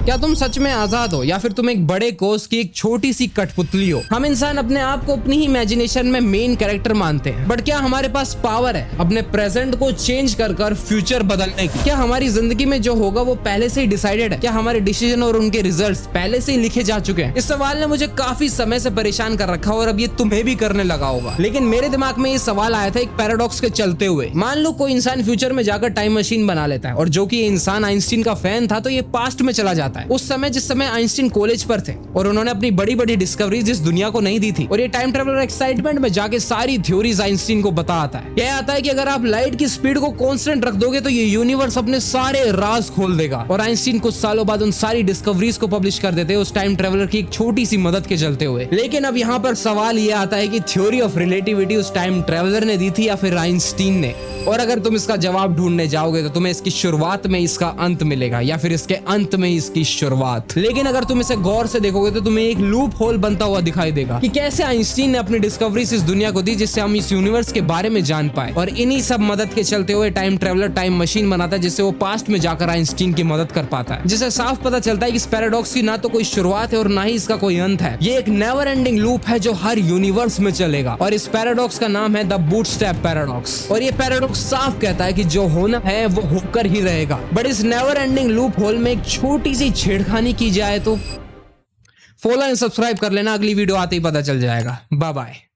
क्या तुम सच में आजाद हो या फिर तुम एक बड़े कोस की एक छोटी सी कठपुतली हो? हम इंसान अपने आप को अपनी ही इमेजिनेशन में मेन कैरेक्टर मानते हैं, बट क्या हमारे पास पावर है अपने प्रेजेंट को चेंज कर फ्यूचर बदलने की? क्या हमारी जिंदगी में जो होगा वो पहले से ही डिसाइडेड है? क्या हमारे डिसीजन और उनके रिजल्ट्स पहले से ही लिखे जा चुके हैं? इस सवाल ने मुझे काफी समय से परेशान कर रखा और अब ये तुम्हें भी करने लगा होगा। लेकिन मेरे दिमाग में ये सवाल आया था एक पैराडॉक्स के चलते हुए। मान लो कोई इंसान फ्यूचर में जाकर टाइम मशीन बना लेता है और जो कि ये इंसान आइंस्टीन का फैन था तो ये पास्ट में चला जाता है, उस समय जिस समय आइंस्टीन कॉलेज पर थे और उन्होंने अपनी बड़ी बड़ी डिस्कवरीज इस दुनिया को नहीं दी थी। और ये टाइम ट्रेवलर एक्साइटमेंट में जाके सारी थ्योरीज आइंस्टीन को बता आता है। यह आता है कि अगर आप लाइट की स्पीड को कांस्टेंट रख दोगे तो ये यूनिवर्स अपने सारे राज खोल देगा। और आइंस्टीन कुछ सालों बाद उन सारी डिस्कवरीज को पब्लिश कर देते हैं उस टाइम ट्रेवलर की एक छोटी सी मदद के चलते हुए। लेकिन अब यहाँ पर सवाल ये आता है कि थ्योरी ऑफ रिलेटिविटी उस टाइम ट्रेवलर ने दी थी या फिर आइंस्टीन ने? और अगर तुम इसका जवाब ढूंढने जाओगे तो तुम्हें इसकी शुरुआत में इसका अंत मिलेगा या फिर इसके अंत में इसकी शुरुआत। लेकिन अगर तुम इसे गौर से देखोगे तो तुम्हें एक लूप होल बनता हुआ दिखाई देगा कि कैसे आइंस्टीन ने अपनी डिस्कवरीज इस दुनिया को दी जिससे हम इस यूनिवर्स के बारे में जान पाए। और इन्हीं सब मदद के चलते हुए टाइम ट्रेवलर टाइम मशीन बनाता है जिससे वो पास्ट में जाकर आइंस्टीन की मदद कर पाता है। जिससे साफ पता चलता है कि इस पैराडॉक्स की ना तो कोई शुरुआत है और ना ही इसका कोई अंत है। ये एक नेवर एंडिंग लूप है जो हर यूनिवर्स में चलेगा। और इस पैराडॉक्स का नाम है द बूटस्ट्रैप पैराडॉक्स। और ये पैराडॉक्स साफ कहता है कि जो होना है वो होकर ही रहेगा। बट इस नेवर एंडिंग लूप होल में एक छोटी सी छेड़खानी की जाए तो फॉलो एंड सब्सक्राइब कर लेना, अगली वीडियो आते ही पता चल जाएगा। Bye bye.